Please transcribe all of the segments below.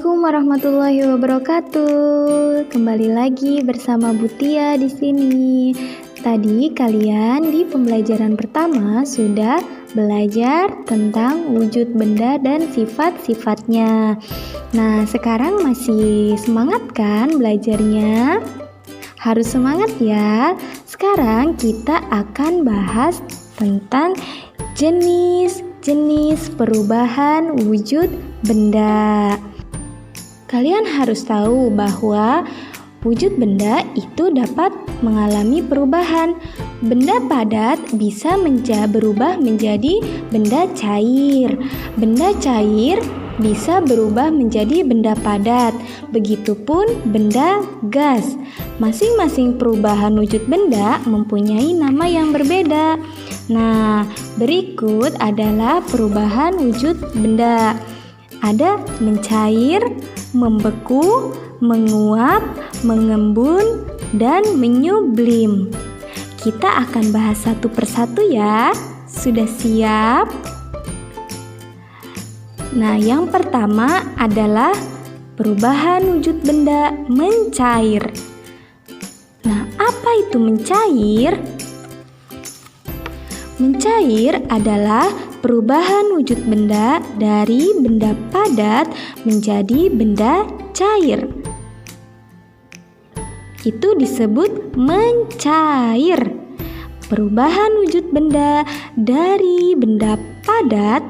Assalamualaikum warahmatullahi wabarakatuh. Kembali lagi bersama Bu Tia di sini. Tadi kalian di pembelajaran pertama sudah belajar tentang wujud benda dan sifat-sifatnya. Nah, sekarang masih semangat kan belajarnya? Harus semangat ya. Sekarang kita akan bahas tentang jenis perubahan wujud benda. Kalian harus tahu bahwa wujud benda itu dapat mengalami perubahan. Benda padat bisa berubah menjadi benda cair. Benda cair bisa berubah menjadi benda padat. Begitupun benda gas. Masing-masing perubahan wujud benda mempunyai nama yang berbeda. Nah, berikut adalah perubahan wujud benda. Ada mencair, membeku, menguap, mengembun, dan menyublim. Kita akan bahas satu persatu ya. Sudah siap? Nah, yang pertama adalah perubahan wujud benda mencair. Nah, apa itu mencair? Mencair adalah perubahan wujud benda dari benda padat menjadi benda cair. Itu disebut mencair. Perubahan wujud benda dari benda padat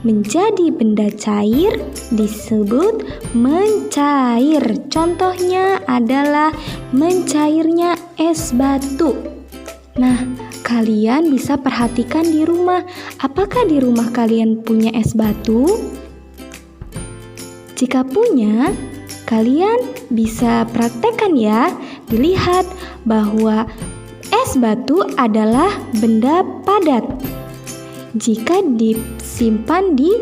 menjadi benda cair disebut mencair. Contohnya adalah mencairnya es batu. Nah, kalian bisa perhatikan di rumah. Apakah di rumah kalian punya es batu? Jika punya, kalian bisa praktekkan ya. Dilihat bahwa es batu adalah benda padat. Jika disimpan di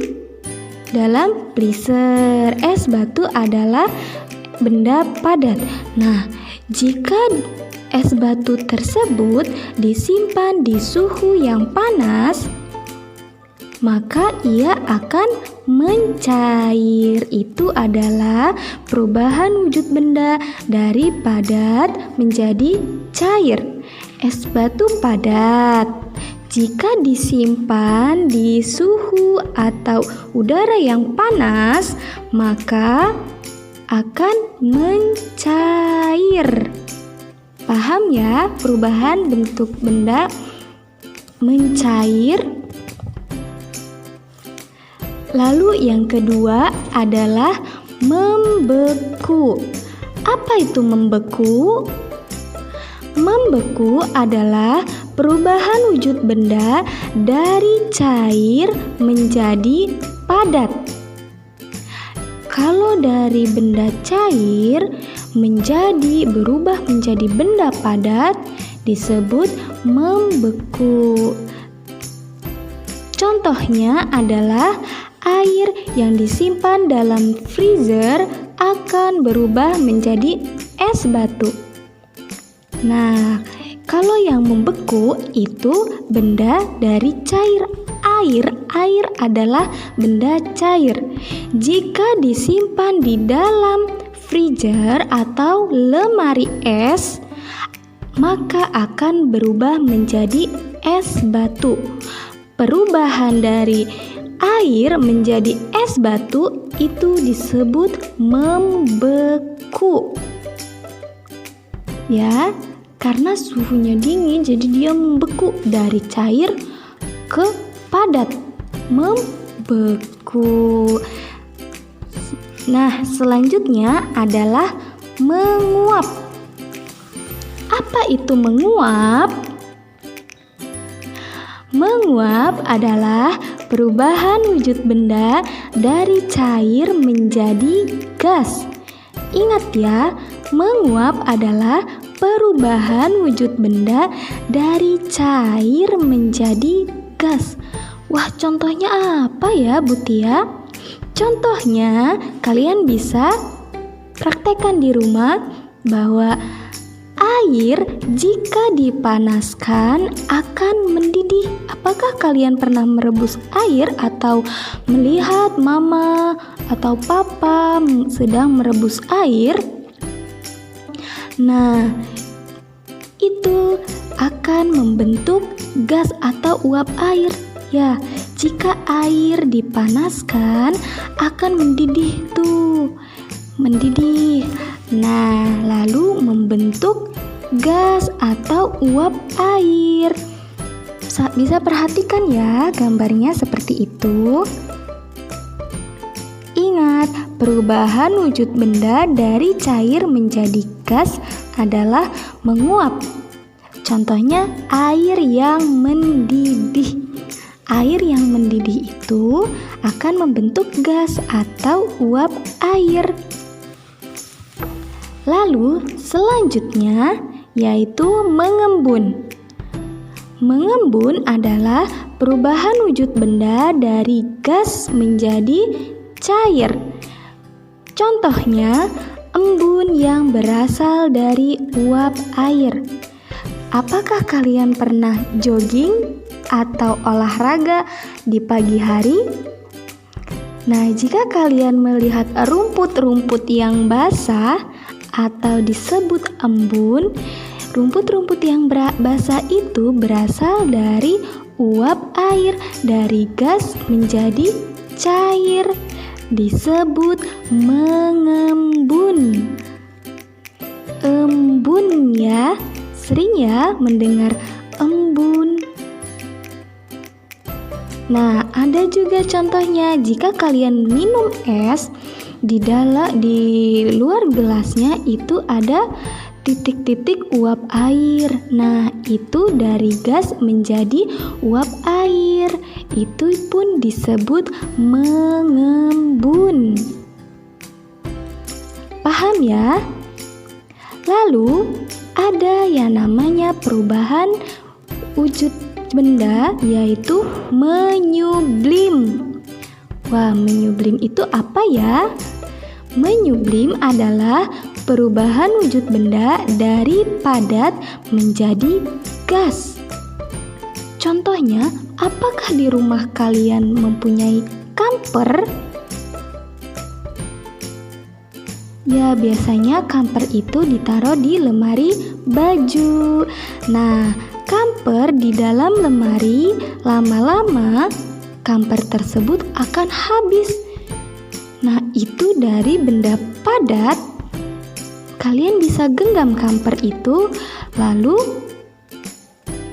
dalam freezer, es batu adalah benda padat. Nah, jika es batu tersebut disimpan di suhu yang panas, maka ia akan mencair. Itu adalah perubahan wujud benda dari padat menjadi cair. Es batu padat jika disimpan di suhu atau udara yang panas, maka akan mencair. Paham ya perubahan bentuk benda mencair? Lalu yang kedua adalah membeku. Apa itu membeku? Membeku adalah perubahan wujud benda dari cair menjadi padat. Kalau dari benda cair berubah menjadi benda padat disebut membeku. Contohnya adalah air yang disimpan dalam freezer akan berubah menjadi es batu. Nah, kalau yang membeku itu benda dari cair. Air adalah benda cair. Jika disimpan di dalam freezer atau lemari es, maka akan berubah menjadi es batu. Perubahan dari air menjadi es batu itu disebut membeku. Ya, karena suhunya dingin jadi dia membeku dari cair ke padat, membeku. Nah, selanjutnya adalah menguap. Apa itu menguap? Menguap adalah perubahan wujud benda dari cair menjadi gas. Ingat ya, menguap adalah perubahan wujud benda dari cair menjadi gas. Wah, contohnya apa ya, Bu Tia? Contohnya, kalian bisa praktekkan di rumah bahwa Air jika dipanaskan akan mendidih. Apakah kalian pernah merebus air atau melihat mama atau papa sedang merebus air? Nah, itu akan membentuk gas atau uap air. Ya, jika air dipanaskan akan mendidih tuh. Mendidih. Nah, lalu membentuk gas atau uap air. Bisa perhatikan ya gambarnya seperti itu. Ingat, perubahan wujud benda dari cair menjadi gas adalah menguap. Contohnya air yang mendidih. Air yang mendidih itu akan membentuk gas atau uap air. Lalu selanjutnya yaitu mengembun. Mengembun adalah perubahan wujud benda dari gas menjadi cair. Contohnya embun yang berasal dari uap air. Apakah kalian pernah jogging atau olahraga di pagi hari? Nah, jika kalian melihat rumput-rumput yang basah atau disebut embun, rumput-rumput yang basah itu berasal dari uap air, dari gas menjadi cair, disebut mengembun. Embun ya, sering ya mendengar embun. Nah, ada juga contohnya jika kalian minum es, di luar gelasnya itu ada titik-titik uap air. Nah, itu dari gas menjadi uap air. Itu pun disebut mengembun. Paham ya? Lalu ada yang namanya perubahan wujud benda, yaitu menyublim. Wah, menyublim itu apa ya? Menyublim adalah perubahan wujud benda dari padat menjadi gas. Contohnya, apakah di rumah kalian mempunyai kamper? Ya, biasanya kamper itu ditaruh di lemari baju. Nah, kamper di dalam lemari, lama-lama kamper tersebut akan habis. Nah, itu dari benda padat. Kalian bisa genggam kamper itu, lalu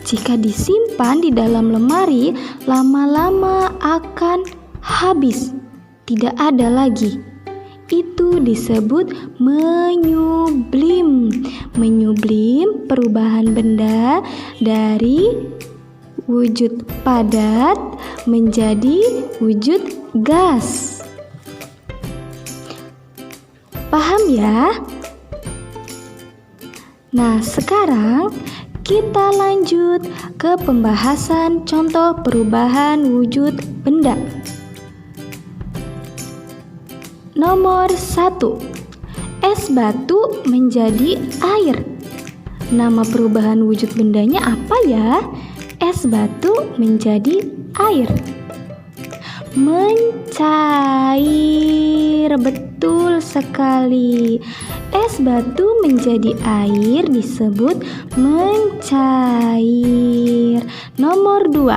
jika disimpan di dalam lemari, lama-lama akan habis, tidak ada lagi. Itu disebut menyublim. Menyublim perubahan benda dari wujud padat menjadi wujud gas. Paham ya? Nah, sekarang kita lanjut ke pembahasan contoh perubahan wujud benda. Nomor 1. Es batu menjadi air. Nama perubahan wujud bendanya apa ya? Es batu menjadi air. Mencair, betul sekali. Es batu menjadi air disebut mencair. Nomor 2.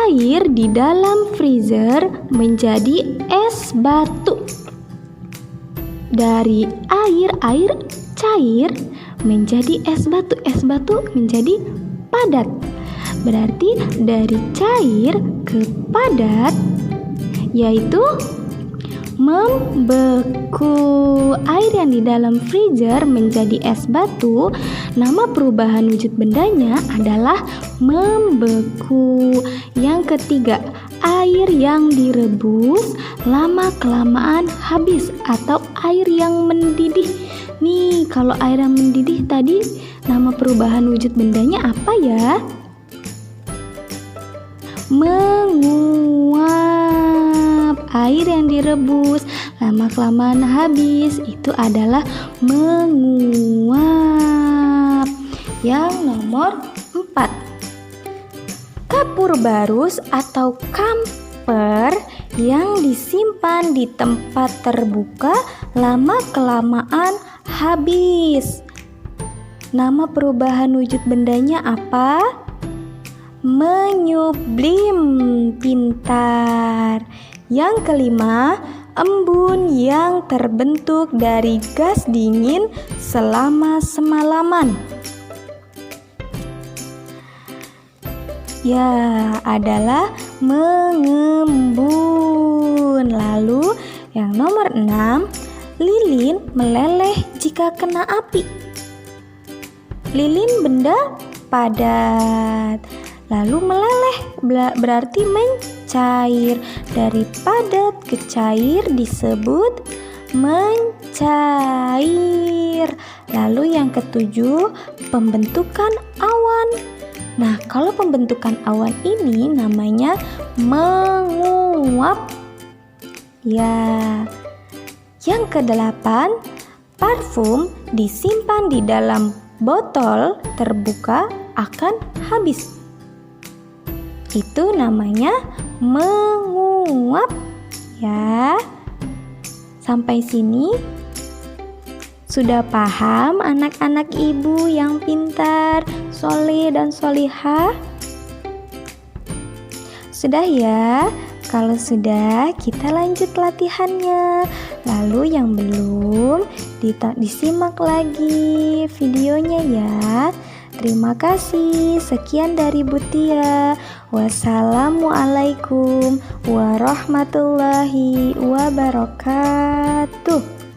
Air di dalam freezer menjadi es batu. Dari air cair menjadi es batu menjadi padat. Berarti dari cair ke padat, yaitu membeku. Air yang di dalam freezer menjadi es batu, nama perubahan wujud bendanya adalah membeku. Yang ketiga, air yang direbus lama-kelamaan habis atau air yang mendidih. Nih, kalau air yang mendidih tadi, nama perubahan wujud bendanya apa ya? Menguap. Air yang direbus lama-kelamaan habis, itu adalah menguap. Yang nomor 4, kapur barus atau kamper yang disimpan di tempat terbuka lama-kelamaan habis. Nama perubahan wujud bendanya apa? Menyublim, pintar. Yang kelima, embun yang terbentuk dari gas dingin selama semalaman. Ya, adalah mengembun. Lalu yang nomor 6, lilin meleleh jika kena api. Lilin benda padat, lalu meleleh berarti mencair. Dari padat ke cair disebut mencair. Lalu yang ketujuh, pembentukan awan. Nah, kalau pembentukan awan ini namanya menguap. Ya. Yang kedelapan, parfum disimpan di dalam botol terbuka akan habis. Itu namanya menguap. Ya. Sampai sini sudah paham anak-anak ibu yang pintar, soleh dan solihah? Sudah ya? Kalau sudah, kita lanjut latihannya. Lalu yang belum, disimak lagi videonya ya. Terima kasih. Sekian dari Butia. Wassalamualaikum warahmatullahi wabarakatuh.